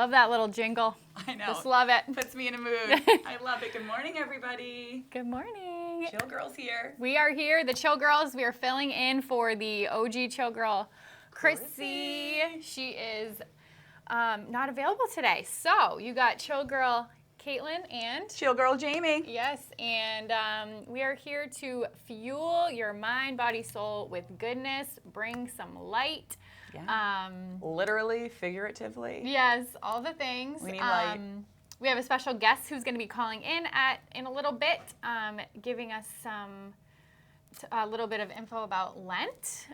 Love that little jingle. I know. Just love it. Puts me in a mood. I love it. Good morning, everybody. Good morning. Chill Girls here. We are here, the Chill Girls. We are filling in for the OG Chill Girl, Chrissy. She is not available today. So you got Chill Girl Caitlin and Chill Girl Jaime. yes, and we are here to fuel your mind, body, soul with goodness, bring some light. Yeah. Literally, figuratively. Yes, all the things. We need light. We have a special guest who's going to be calling in a little bit, giving us a little bit of info about Lent.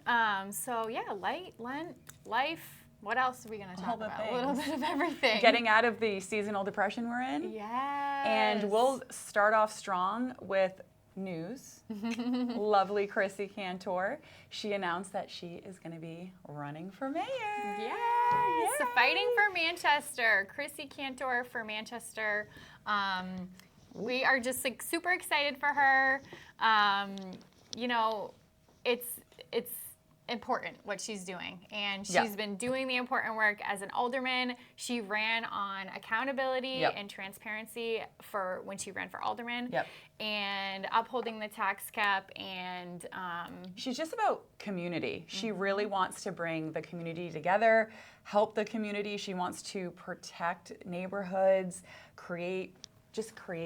So yeah, light, Lent, life. What else are we going to talk about? A little bit of everything. Getting out of the seasonal depression we're in. Yes. And we'll start off strong with news. Lovely Chrissy Cantor. She announced that she is going to be running for mayor. Yes. Yay. Fighting for Manchester. Chrissy Cantor for Manchester. We are just like super excited for her. You know, it's important what she's doing, and she's been doing the important work as an alderman. She ran on accountability and transparency for when she ran for alderman, and upholding the tax cap, and she's just about community. She really wants to bring the community together, help the community. She wants to protect neighborhoods, create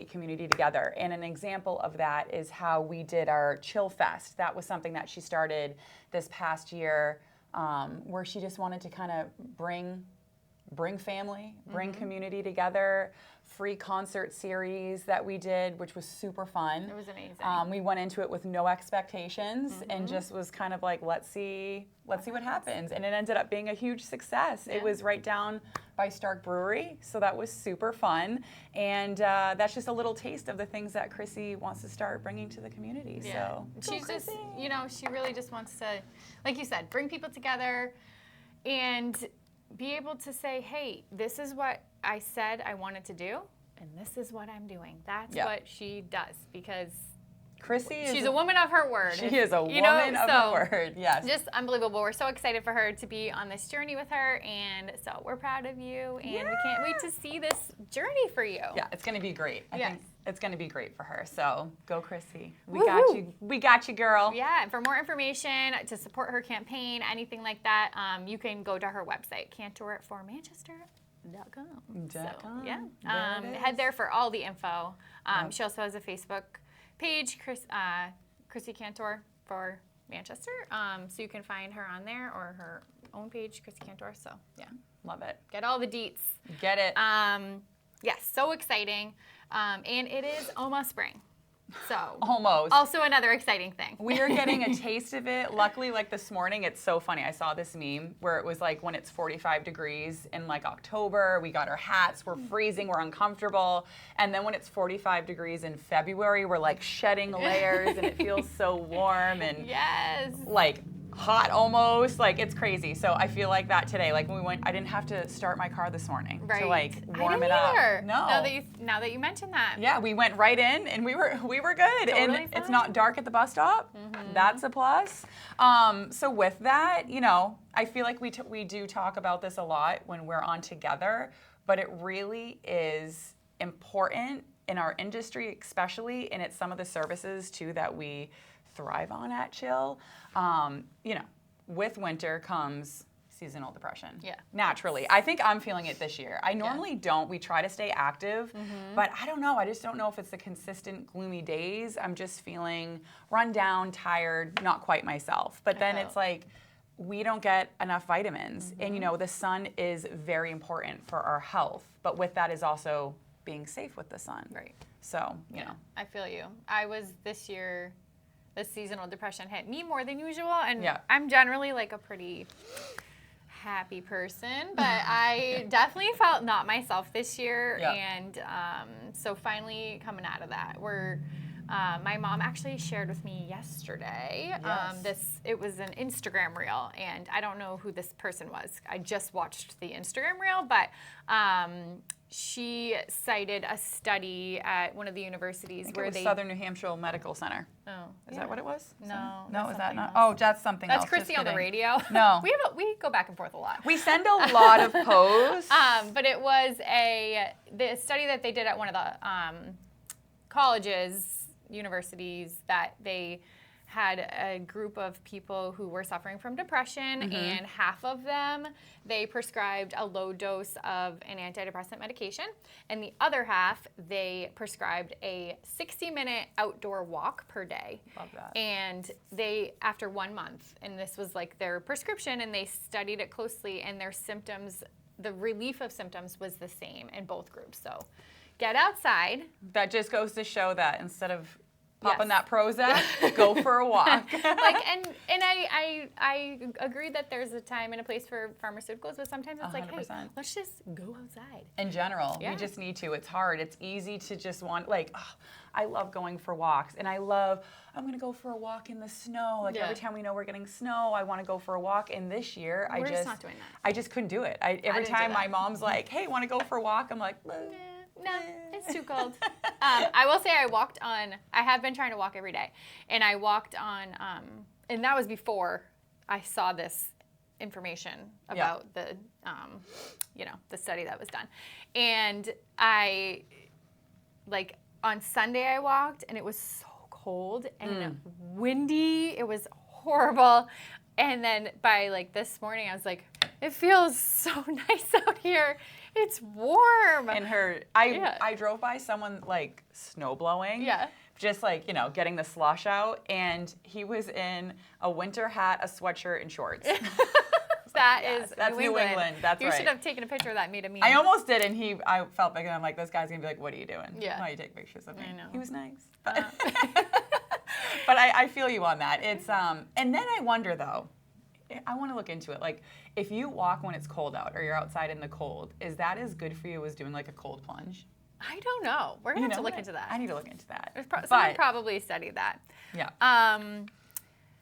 community together. And an example of that is how we did our Chill Fest. That was something that she started this past year, where she just wanted to kind of bring family, bring community together. Free concert series that we did, which was super fun. It was amazing. We went into it with no expectations and just was kind of like, let's see what happens. And it ended up being a huge success. It was right down by Stark Brewery, so that was super fun. And that's just a little taste of the things that Chrissy wants to start bringing to the community. Yeah. So She's just, you know, she really just wants to, like you said, bring people together and be able to say, hey, this is what I said I wanted to do, and this is what I'm doing. That's what she does, because she's a woman of her word. She is a woman of her word, yes. Just unbelievable. We're so excited for her to be on this journey with her, and so we're proud of you, and we can't wait to see this journey for you. Yeah, it's going to be great. I think it's going to be great for her. So go, Chrissy. We Woo-hoo. got you. We got you, girl. Yeah, and for more information, to support her campaign, anything like that, you can go to her website, cantorformanchester.com. So, yeah, head there for all the info. She also has a Facebook page, Chrissy Cantor for Manchester. So you can find her on there, or her own page, Chrissy Cantor. So yeah, love it. Get all the deets. Get it. Yes, so exciting. And it is almost spring. So almost. Also another exciting thing. We are getting a taste of it. Luckily, like this morning, it's so funny. I saw this meme where it was like when it's 45 degrees in like October, we got our hats, we're freezing, we're uncomfortable. And then when it's 45 degrees in February, we're like shedding layers and it feels so warm and like hot almost. Like it's crazy. So I feel like that today. Like when we went, I didn't have to start my car this morning to like warm it up. No. Now that you mentioned that. Yeah, we went right in and we were good. Totally and fine. It's not dark at the bus stop. That's a plus. So with that, you know, I feel like we do talk about this a lot when we're on together, but it really is important in our industry, especially, and it's some of the services too that we thrive on at Chill. You know, with winter comes seasonal depression. Yeah. Naturally. I think I'm feeling it this year. I normally don't. We try to stay active, but I don't know. I just don't know if it's the consistent gloomy days. I'm just feeling run down, tired, not quite myself. But then it's like, we don't get enough vitamins. And you know, the sun is very important for our health. But with that is also being safe with the sun. Right. So, you know. I feel you. I was this year, the seasonal depression hit me more than usual. And I'm generally like a pretty happy person, but I definitely felt not myself this year. And so finally coming out of that, my mom actually shared with me yesterday, it was an Instagram reel, and I don't know who this person was. I just watched the Instagram reel, but she cited a study at one of the universities where they Southern New Hampshire Medical Center. Oh, Is that what it was? No, No, that's is that something not? else. Oh, that's something That's else. Christy Just on the kidding. radio. No. we go back and forth a lot. We send a lot of posts. But it was the study that they did at one of the colleges, universities, that they had a group of people who were suffering from depression, and half of them, they prescribed a low dose of an antidepressant medication, and the other half, they prescribed a 60-minute outdoor walk per day. Love that. And they, after 1 month, and this was like their prescription, and they studied it closely, and their symptoms, the relief of symptoms was the same in both groups. So get outside. That just goes to show that instead of popping Yes. that Prozac, go for a walk. And I agree that there's a time and a place for pharmaceuticals, but sometimes it's like, hey, 100%. let's just go outside. In general, Yeah. we just need to. It's hard. It's easy to just want, I love going for walks, and I'm going to go for a walk in the snow. Like every time we know we're getting snow, I want to go for a walk. And this year, We're just not doing that. I just couldn't do it. Every didn't do time my that. mom's like, hey, want to go for a walk? I'm like, No, it's too cold. I will say I have been trying to walk every day. And I walked on, and that was before I saw this information about the study that was done. And on Sunday I walked, and it was so cold and windy. It was horrible. And then by this morning, I was like, it feels so nice out here. It's warm. And I drove by someone snow blowing. Yeah. Just getting the slush out, and he was in a winter hat, a sweatshirt, and shorts. That's New England. That's you right. should have taken a picture of that, made a meme. I almost did, and I felt bad, and I'm like, this guy's gonna be like, what are you doing? Yeah. Why you take pictures of me? I know. He was nice. But, but I feel you on that. It's and then I wonder though, I want to look into it. If you walk when it's cold out or you're outside in the cold, is that as good for you as doing a cold plunge? I don't know. We're gonna have to look into that. I need to look into that. Someone probably studied that. Yeah.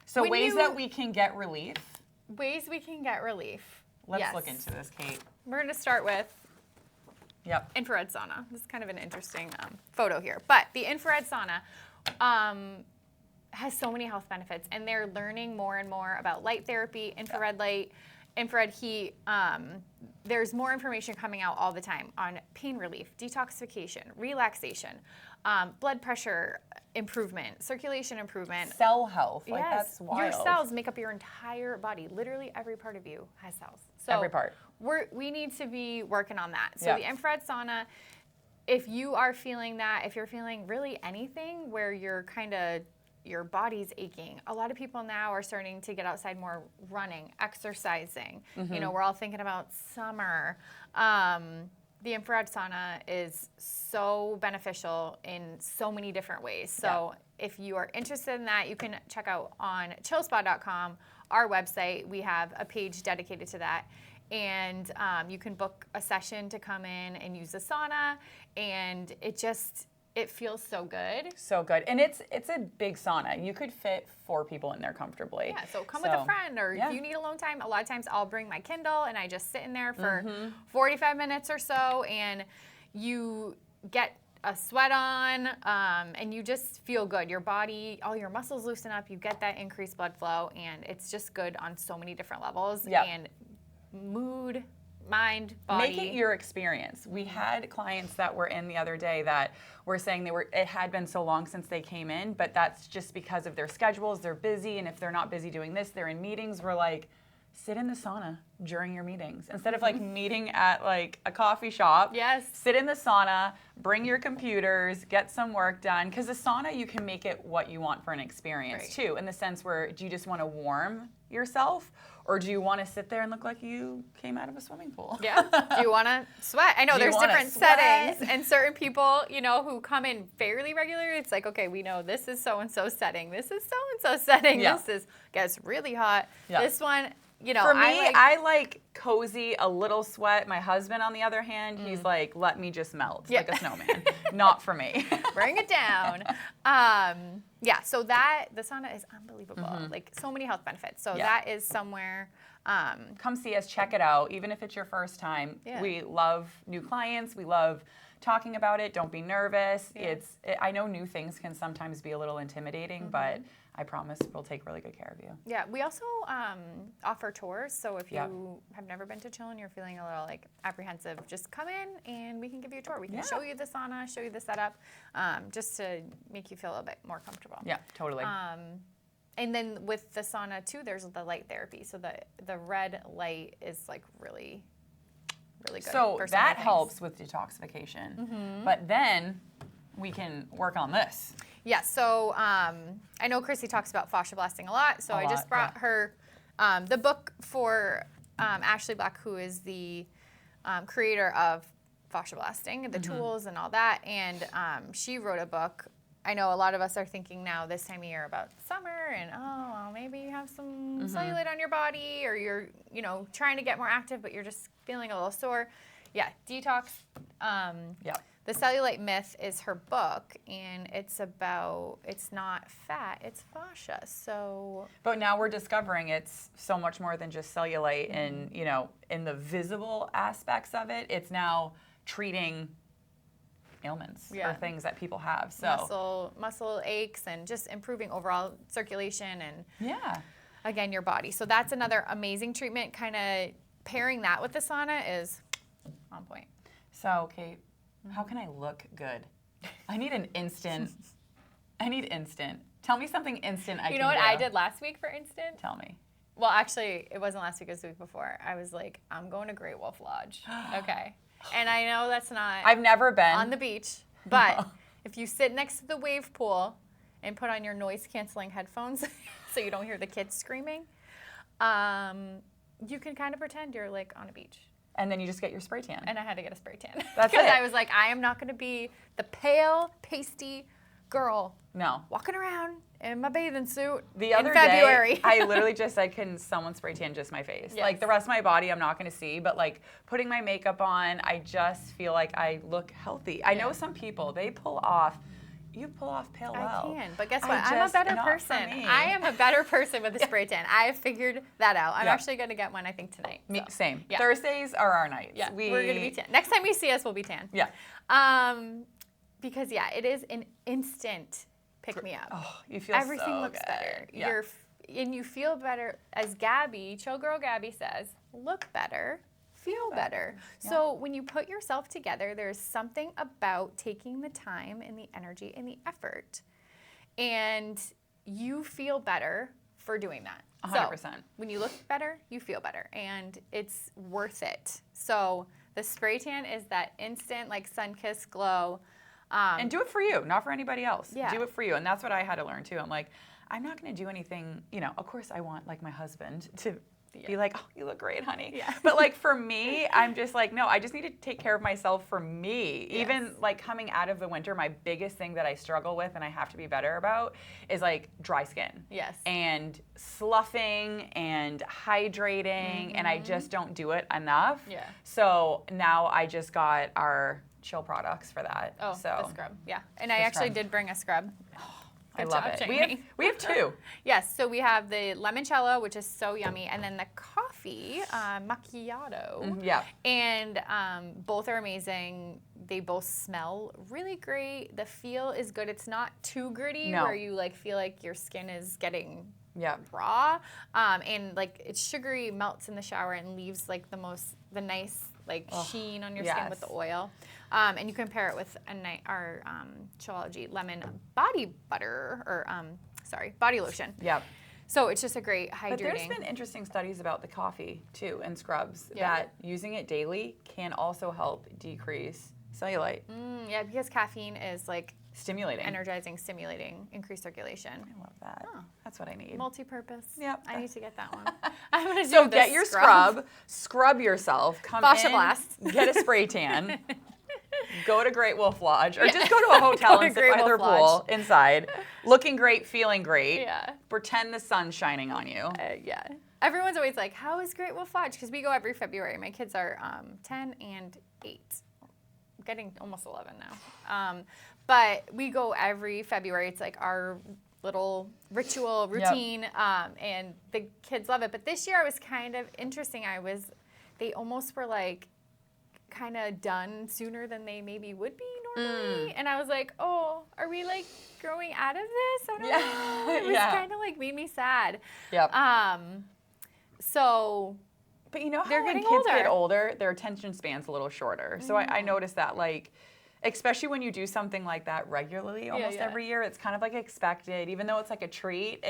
So ways that we can get relief. Ways we can get relief. Let's look into this, Kate. We're going to start with Yep. infrared sauna. This is kind of an interesting photo here. But the infrared sauna has so many health benefits, and they're learning more and more about light therapy, infrared light, infrared heat. There's more information coming out all the time on pain relief, detoxification, relaxation, blood pressure improvement, circulation improvement. Cell health. Yes. That's wild. Your cells make up your entire body. Literally every part of you has cells. So every part. We need to be working on that. So Yeah. the infrared sauna, if you are feeling that, if you're feeling really anything where your body's aching. A lot of people now are starting to get outside more, running, exercising. We're all thinking about summer. The infrared sauna is so beneficial in so many different ways. So if you are interested in that, you can check out on chillspa.com, our website. We have a page dedicated to that. And you can book a session to come in and use the sauna. And it feels so good. So good. And it's a big sauna. You could fit 4 people in there comfortably. Yeah, so come with a friend, or if you need alone time. A lot of times I'll bring my Kindle and I just sit in there for 45 minutes or so, and you get a sweat on, and you just feel good. Your body, all your muscles loosen up, you get that increased blood flow, and it's just good on so many different levels. Yeah. And mood, mind, body. Make it your experience. We had clients that were in the other day that were saying it had been so long since they came in, but that's just because of their schedules. They're busy, and if they're not busy doing this, they're in meetings. We're like, sit in the sauna during your meetings. Instead of meeting at a coffee shop, Yes. sit in the sauna, bring your computers, get some work done. Because the sauna, you can make it what you want for an experience too, in the sense where, do you just want to warm yourself, or do you want to sit there and look like you came out of a swimming pool? Yeah. Do you want to sweat? I know there's different settings, and certain people, who come in fairly regularly, it's like, okay, we know this is so-and-so setting. This is so-and-so setting. Yeah. This gets really hot. Yeah. This one, For me, I like cozy, a little sweat. My husband, on the other hand, he's like, let me just melt like a snowman. Not for me. bring it down. So the sauna is unbelievable. So many health benefits. So that is somewhere Come see us, check it out, even if it's your first time. Yeah. We love new clients. We love talking about it. Don't be nervous. Yeah. I know new things can sometimes be a little intimidating, but I promise we'll take really good care of you. Yeah, we also offer tours. So if you Yep. have never been to chill and you're feeling a little like apprehensive, just come in and we can give you a tour. We can Yeah. show you the sauna, show you the setup, just to make you feel a little bit more comfortable. Yeah, totally. And then with the sauna too, there's the light therapy. So the red light is like really, really good. So for that sauna things. helps with detoxification. But then we can work on this. Yeah, so I know Chrissy talks about fascia blasting a lot, so I just brought her the book for Ashley Black, who is the creator of fascia blasting, the tools and all that, and she wrote a book. I know a lot of us are thinking now this time of year about summer and, well, maybe you have some cellulite on your body or you're, trying to get more active, but you're just feeling a little sore. Yeah, detox. Yeah. The Cellulite Myth is her book, and it's not fat, it's fascia. So, But now we're discovering it's so much more than just cellulite and, in the visible aspects of it, it's now treating ailments or things that people have. So muscle aches and just improving overall circulation and, yeah. again, your body. So that's another amazing treatment. Kind of pairing that with the sauna is on point. So, Kate, how can I look good? I need instant. Tell me something instant I can do. You know what I did last week for instant? Tell me. Well, actually, it wasn't last week, it was the week before. I was like, I'm going to Great Wolf Lodge. Okay. And I know that's not I've never been. on the beach, but if you sit next to the wave pool and put on your noise-canceling headphones so you don't hear the kids screaming, you can kind of pretend you're like on a beach. And then you just get your spray tan. And I had to get a spray tan. That's Because it. I was like, I am not going to be the pale, pasty girl No. walking around in my bathing suit The other in February. day, I literally just said, can someone spray tan just my face? Yes. Like the rest of my body, I'm not going to see, but like putting my makeup on, I just feel like I look healthy. I know some people, you pull off pale well. I can, but guess I what? I'm a just- better not for person. me. I am a better person with a spray tan. I have figured that out. I'm Yeah. actually going to get one, I think, tonight. Me, So, same. Yeah. Thursdays are our nights. Yeah, we're going to be tan. Next time you see us, we'll be tan. Yeah. Because, yeah, it is an instant pick-me-up. Oh, you feel Everything so looks good. better. Yeah. And you feel better, as Gabby, Chill Girl Gabby says, look better, feel better. Yeah. So when you put yourself together, there's something about taking the time and the energy and the effort. And you feel better for doing that. 100%. So when you look better, you feel better. And it's worth it. So the spray tan is that instant, like, sun-kissed glow. And do it for you, not for anybody else. Yeah. Do it for you. And that's what I had to learn too. I'm like, I'm not going to do anything, of course I want like my husband to be like, oh, you look great, honey. Yeah. But like for me, I'm just like, no, I just need to take care of myself for me. Yes. Even like coming out of the winter, my biggest thing that I struggle with and I have to be better about is like dry skin. Yes. And sloughing and hydrating, and I just don't do it enough. Yeah. So now I just got our Chill products for that. Oh, so the scrub. Yeah. And I The actually scrub. did bring a scrub. I Good love job, it. Jaime. We have two. Yes, so we have the limoncello, which is so yummy, and then the coffee, macchiato. Yeah. And both are amazing. They both smell really great. The feel is good. It's not too gritty No. where you like feel like your skin is getting Yeah. raw. And like it's sugary, melts in the shower and leaves like the nice like sheen on your skin with yes. the oil. And you can pair it with our Chillology lemon body butter or body lotion. Yeah. So it's just a great hydrating. But there's been interesting studies about the coffee too and scrubs Yeah. that using it daily can also help decrease cellulite. Yeah, because caffeine is like Stimulating. energizing, stimulating, increased circulation. I love that. Oh. That's what I need. Multi-purpose. Yep. I need to get that one. I'm gonna do So the get your scrub yourself, come Fascia in, blast. get a spray tan, go to Great Wolf Lodge, or just go to a hotel Go to and sit Great by their Wolf pool Lodge. inside, looking great, feeling great. Yeah. Pretend the sun's shining on you. Yeah. Everyone's always like, how is Great Wolf Lodge? Because we go every February. My kids are 10 and 8. Getting almost 11 now. But we go every February. It's like our little ritual routine, and the kids love it. But this year I was kind of interesting. They almost were like kind of done sooner than they maybe would be normally. And I was like, oh, are we like growing out of this? I don't know. It was kind of like made me sad. Yep. So, but you know how they're when getting kids older. get older, their attention span's a little shorter. So I noticed that, like, especially when you do something like that regularly, almost every year, it's kind of like expected. Even though it's like a treat,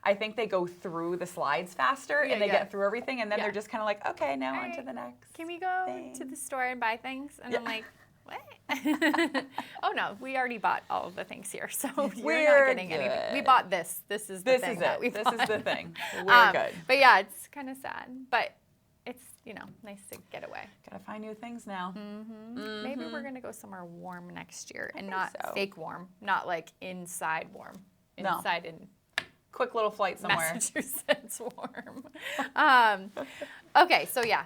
I think they go through the slides faster and they get through everything, and then they're just kind of like, okay, now on to the next. Can we go to the store and buy things? And I'm like, what? Oh no, we already bought all of the things here, so you're not getting anything. We bought this. This is the thing that we bought. This is the thing. We're good. But yeah, it's kind of sad, but it's nice to get away. Gotta find new things now. Maybe we're gonna go somewhere warm next year, and not fake warm, not like inside warm. Inside in quick little flight somewhere. Massachusetts warm. Okay, so yeah.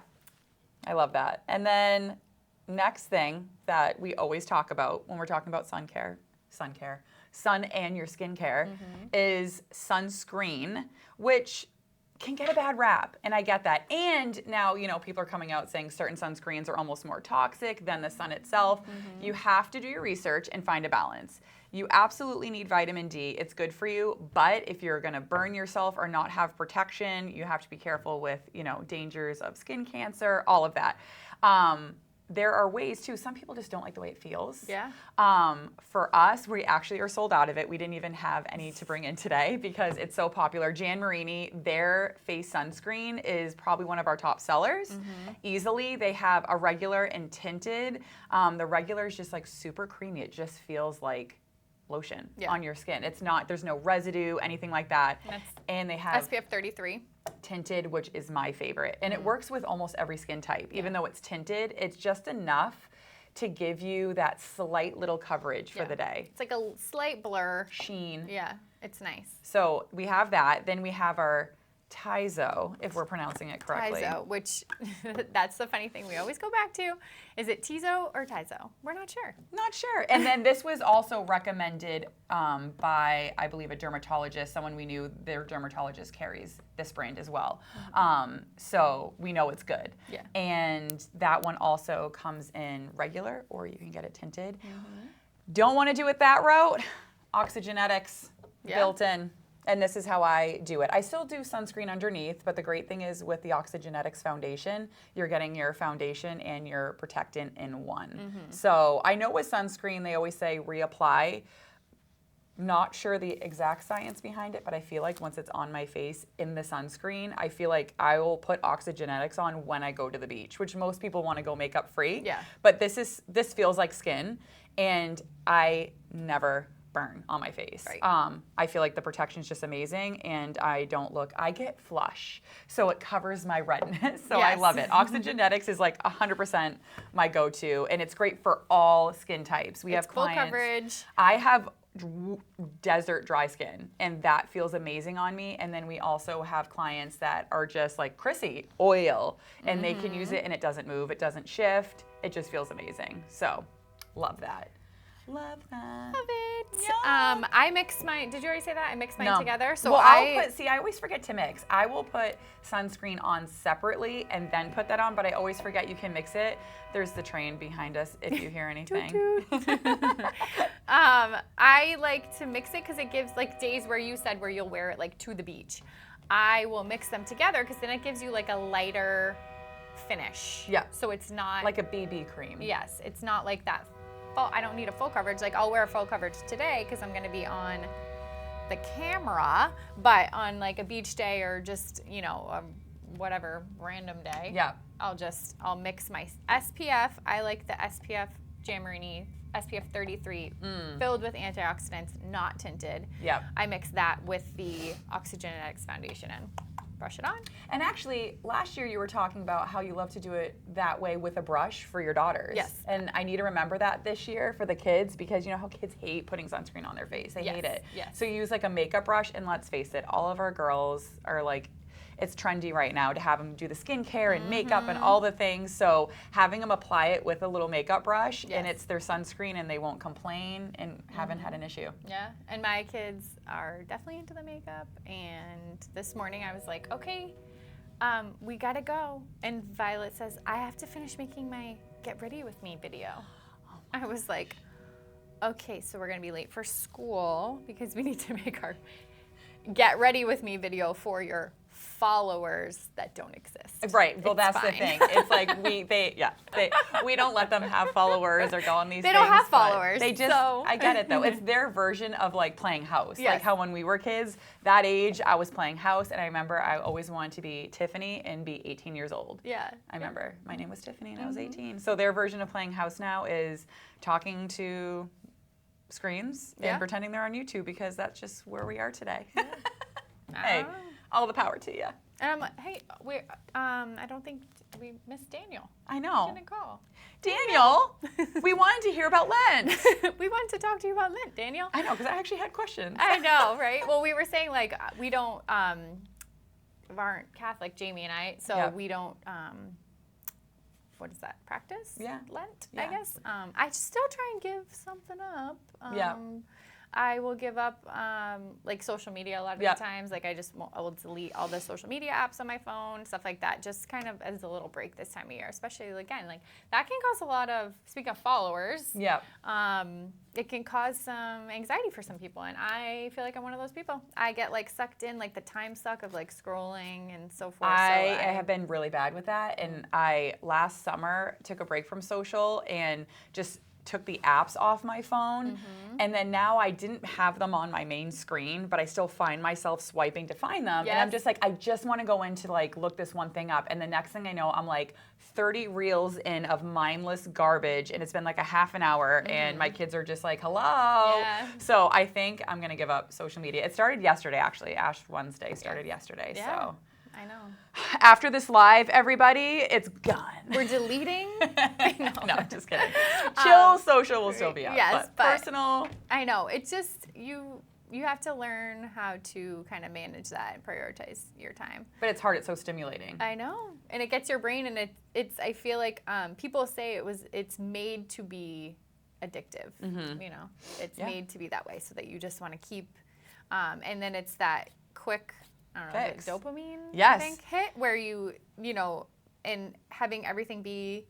I love that. And then next thing that we always talk about when we're talking about sun and your skincare is sunscreen, which can get a bad rap, and I get that. And now, people are coming out saying certain sunscreens are almost more toxic than the sun itself. You have to do your research and find a balance. You absolutely need vitamin D. It's good for you, but if you're gonna burn yourself or not have protection, you have to be careful with, dangers of skin cancer, all of that. There are ways too. Some people just don't like the way it feels. Yeah. For us, we actually are sold out of it. We didn't even have any to bring in today because it's so popular. Jan Marini, their face sunscreen is probably one of our top sellers. Easily, they have a regular and tinted. The regular is just like super creamy. It just feels like lotion on your skin. It's not. There's no residue, anything like that. And they have SPF 33. tinted, which is my favorite. And it works with almost every skin type. Even though it's tinted, it's just enough to give you that slight little coverage for the day. It's like a slight blur. Sheen. Yeah, it's nice. So we have that. Then we have our Tizo, if we're pronouncing it correctly. Tizo, which that's the funny thing we always go back to. Is it Tizo or Tizo? We're not sure. Not sure. And then this was also recommended by, I believe, a dermatologist. Someone we knew, their dermatologist carries this brand as well. So we know it's good. Yeah. And that one also comes in regular, or you can get it tinted. Don't want to do it that route. Oxygenetics built in. And this is how I do it. I still do sunscreen underneath, but the great thing is with the Oxygenetics foundation, you're getting your foundation and your protectant in one. So I know with sunscreen, they always say reapply. Not sure the exact science behind it, but I feel like once it's on my face in the sunscreen, I feel like I will put Oxygenetics on when I go to the beach, which most people want to go makeup free. Yeah. But this feels like skin, and I never burn on my face. Right. I feel like the protection is just amazing, and I get flush, so it covers my redness, so I love it. Oxygenetics is like 100% my go-to, and it's great for all skin types. We have clients. Full coverage. I have desert dry skin, and that feels amazing on me, and then we also have clients that are just like Chrissy, oil, and they can use it and it doesn't move, it doesn't shift, it just feels amazing. So, love that. Love that. Love it. Yeah. I mix mine. Did you already say that? I mix mine together. So well, I always forget to mix. I will put sunscreen on separately and then put that on, but I always forget you can mix it. There's the train behind us if you hear anything. I like to mix it because it gives like days where you said where you'll wear it like to the beach. I will mix them together because then it gives you like a lighter finish. Yeah. So it's not like a BB cream. Yes, it's not like that. I don't need a full coverage. Like I'll wear a full coverage today because I'm going to be on the camera, but on like a beach day or just, whatever random day. Yeah. I'll mix my SPF. I like the SPF Jan Marini SPF 33 filled with antioxidants, not tinted. Yeah. I mix that with the Oxygenetics foundation and brush it on. And actually, last year you were talking about how you love to do it that way with a brush for your daughters. Yes. And I need to remember that this year for the kids, because you know how kids hate putting sunscreen on their face. They hate it. Yes. So you use like a makeup brush, and let's face it, all of our girls are like, it's trendy right now to have them do the skincare and makeup and all the things. So having them apply it with a little makeup brush and it's their sunscreen and they won't complain and haven't had an issue. Yeah, and my kids are definitely into the makeup. And this morning I was like, okay, we gotta go. And Violet says, I have to finish making my get ready with me video. I was like, okay, so we're gonna be late for school because we need to make our get ready with me video for your followers that don't exist. Right. Well, It's that's the fine. thing. It's like we don't let them have followers or go on these They things. don't have but followers, They just, so- I get it though. It's their version of like playing house. Yes. Like how when we were kids, that age, I was playing house and I remember I always wanted to be Tiffany and be 18 years old. Yeah. I remember my name was Tiffany and I was 18. So their version of playing house now is talking to screens Yeah. and pretending they're on YouTube because that's just where we are today. I Hey, don't know. all the power to you. And I'm like, hey, I don't think we missed Daniel. I know. Didn't call. Daniel, we wanted to hear about Lent. We wanted to talk to you about Lent, Daniel. I know, because I actually had questions. I know, right? Well, we were saying like we don't aren't Catholic, Jamie and I, so Yeah. we don't what is that? Practice? Yeah. Lent, Yeah. I guess. I still try and give something up. Yeah. I will give up like social media a lot of Yeah. the times. Like I will delete all the social media apps on my phone, stuff like that, just kind of as a little break this time of year. Especially again, like that can cause a lot of, speaking of followers, Yeah. it can cause some anxiety for some people, and I feel like I'm one of those people. I get like sucked in, like the time suck of like scrolling and so forth. I have been really bad with that, and I last summer took a break from social and just took the apps off my phone, and then now I didn't have them on my main screen, but I still find myself swiping to find them, and I'm Yes. just like, I just want to go in to like look this one thing up, and the next thing I know, I'm like 30 reels in of mindless garbage, and it's been like a half an hour, and my kids are just like, hello. Yeah. So I think I'm gonna give up social media. It started yesterday, actually. Ash Wednesday started yesterday, Yeah. so. I know. After this live, everybody, it's gone. We're deleting. No, just kidding. Chill social will still be up. yes, but but- personal. I know. It's just you have to learn how to kind of manage that and prioritize your time. But it's hard. It's so stimulating. I know, and it gets your brain, and it's. I feel like people say it's made to be addictive. You know, it's Yeah. made to be that way, so that you just want to keep. And then it's that quick, I don't know, Fix. is it dopamine. Yes. I think hit where you know, and having everything be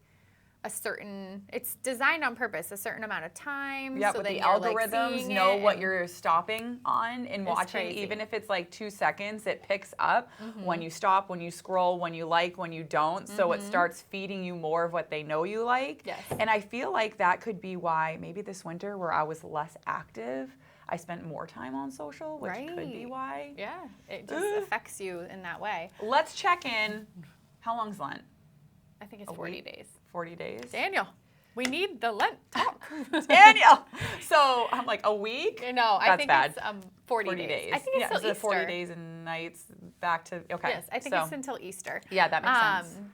a certain. It's designed on purpose, a certain amount of time. Yeah, so but that the you're, like, algorithms seeing know it what and- you're stopping on and watching. crazy. Even if it's like 2 seconds, it picks up when you stop, when you scroll, when you like, when you don't. So it starts feeding you more of what they know you like. Yes. And I feel like that could be why maybe this winter where I was less active, I spent more time on social, which could be Right. why. Yeah, it just affects you in that way. Let's check in. How long's Lent? I think it's A 40 week? days. 40 days? Daniel, we need the Lent talk. Daniel! So I'm like, a week? No, I That's think bad. it's 40 days. I think it's yeah, till so 40 Easter. days and nights back to, okay. Yes, I think so, it's until Easter. yeah, that makes sense.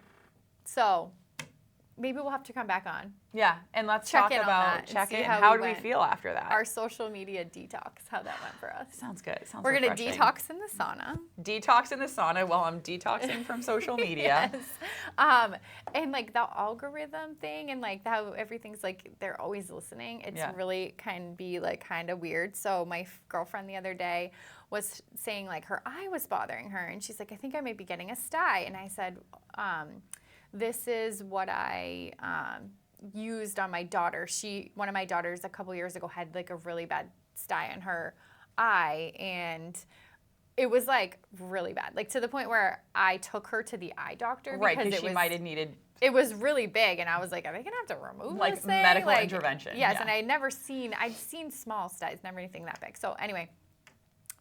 So maybe we'll have to come back on. Yeah, and let's check talk in on about that and check see in. how How we do we went. feel after that? Our social media detox, how that went for us. Sounds good. Sounds We're going to refreshing. detox in the sauna. Detox in the sauna while I'm detoxing from social media. Yes. And like the algorithm thing and like how everything's like they're always listening. It's Yeah. really can be like kind of weird. So my girlfriend the other day was saying like her eye was bothering her and she's like, I think I may be getting a sty. And I said, this is what I used on my daughter. One of my daughters a couple years ago had like a really bad sty on her eye, and it was like really bad, like to the point where I took her to the eye doctor Right, because because she might have needed it was really big, and I was like, are they gonna have to remove Like this thing? medical Like, intervention, Yes, yeah. and I'd seen small styes, never anything that big. So anyway,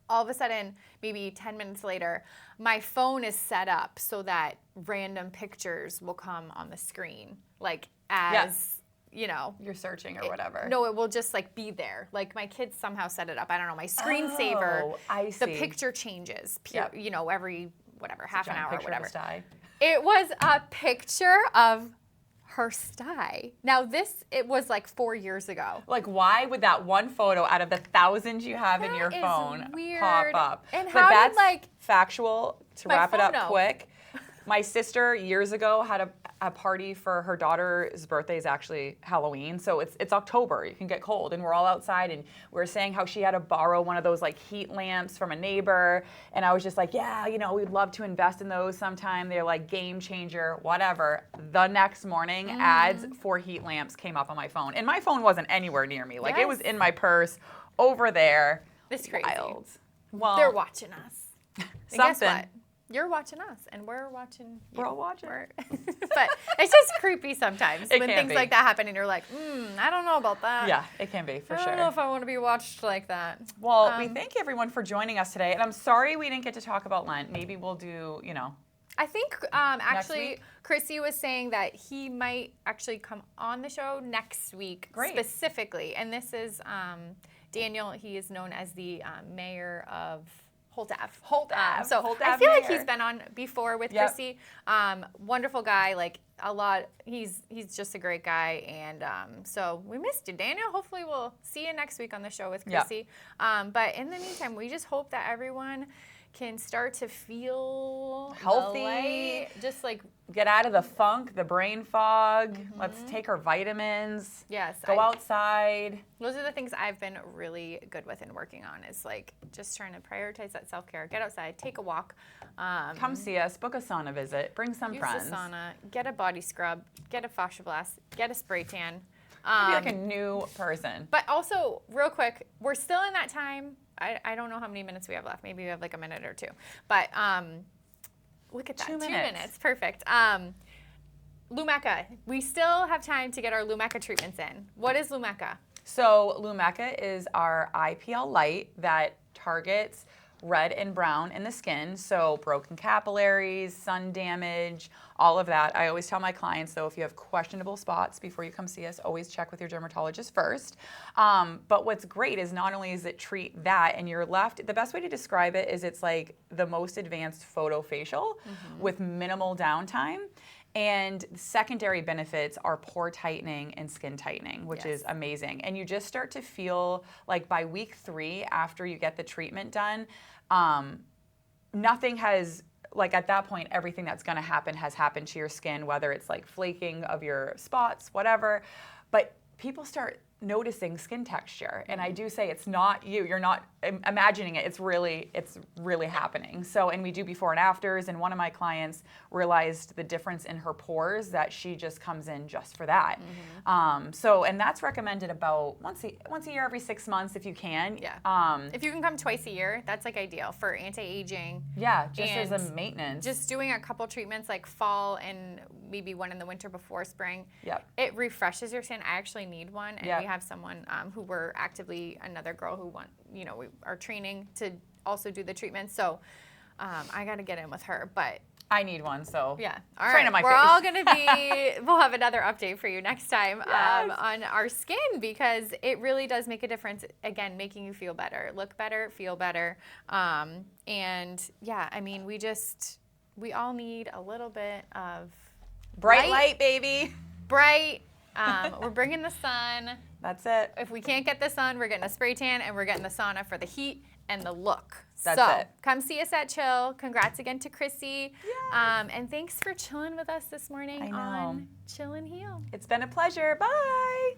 all of a sudden, maybe 10 minutes later, my phone is set up so that random pictures will come on the screen, like as, you know. you're searching or whatever. No, it will just like be there. Like my kids somehow set it up. I don't know. My screensaver, Oh, I the see. picture changes, Yep. you know, every, whatever, half an Giant hour or picture of a whatever. sty. It was a picture of her sty. Now it was like 4 years ago. Like, why would that one photo out of the thousands you have in your That is phone weird. pop up? And but how did, that's like, factual. To my wrap it up phone know? quick, my sister years ago had a party for her daughter's birthday. Is actually Halloween, so it's October. You can get cold, and we're all outside, and we were saying how she had to borrow one of those like heat lamps from a neighbor, and I was just like, yeah, you know, we'd love to invest in those sometime. They're like game changer, whatever. The next morning, ads for heat lamps came up on my phone, and my phone wasn't anywhere near me. Like it was Yes. in my purse over there. It's crazy. Wild. Well, They're watching us. And guess something. what? You're watching us, and we're watching you. We're all watching. But it's just creepy sometimes It when can things be. like that happen, and you're like, I don't know about that. Yeah, it can be for I sure. don't know if I want to be watched like that. Well, we thank everyone for joining us today, and I'm sorry we didn't get to talk about Lent. Maybe we'll do, you know. I think actually week? Chrissy was saying that he might actually come on the show next week Great. specifically. And this is Daniel. He is known as the mayor of Holt Ave. Holt Ave. So Holt I Ave feel like mayor. he's been on before with Yep. Chrissy. Wonderful guy. Like a lot. He's just a great guy. And so we missed you, Daniel. Hopefully we'll see you next week on the show with Yep. Chrissy. But in the meantime, we just hope that everyone can start to feel the Healthy. light, just like Get out of the funk, the brain fog. Let's take our vitamins. yes, Go outside. those are the things I've been really good with and working on. Is like just trying to prioritize that self care. Get outside, take a walk, Come see us. Book a sauna visit. Bring some use friends. the sauna, get a body scrub, get a fascia blast, get a spray tan. Be like a new person. But also, real quick, we're still in that time. I don't know how many minutes we have left. Maybe we have like a minute or two. But look at that. 2 2 minutes. minutes. Perfect. Lumecca. We still have time to get our Lumecca treatments in. What is Lumecca? So Lumecca is our IPL light that targets red and brown in the skin, so broken capillaries, sun damage, all of that. I always tell my clients, though, if you have questionable spots before you come see us, always check with your dermatologist first. But what's great is not only does it treat that and you're left, the best way to describe it is it's like the most advanced photo facial with minimal downtime. And secondary benefits are pore tightening and skin tightening, which is amazing. And you just start to feel like by week 3 after you get the treatment done, nothing has, like at that point, everything that's gonna happen has happened to your skin, whether it's like flaking of your spots, whatever. But people start noticing skin texture. And I do say it's not you. You're not imagining it. It's really happening. So, and we do before and afters. And one of my clients realized the difference in her pores that she just comes in just for that. So, and that's recommended about once a year, every 6 months if you can. Yeah. If you can come twice a year, that's like ideal for anti-aging. Yeah, just as And a maintenance. Just doing a couple treatments like fall and maybe one in the winter before spring. Yep. It refreshes your skin. I actually need one, and Yep. we have someone who we're actively, another girl who we are training to also do the treatment. So I got to get in with her, but I need one, so yeah. All Train right. on my We're face. all going to be, we'll have another update for you next time Yes. on our skin, because it really does make a difference. Again, making you feel better, look better, feel better. And yeah, I mean, we all need a little bit of bright light, baby. bright. We're bringing the sun. That's it. If we can't get the sun, we're getting a spray tan, and we're getting the sauna for the heat and the look. That's so it. come see us at Chill. Congrats again to Chrissy. And thanks for chilling with us this morning I know. on Chill and Heal. It's been a pleasure. Bye.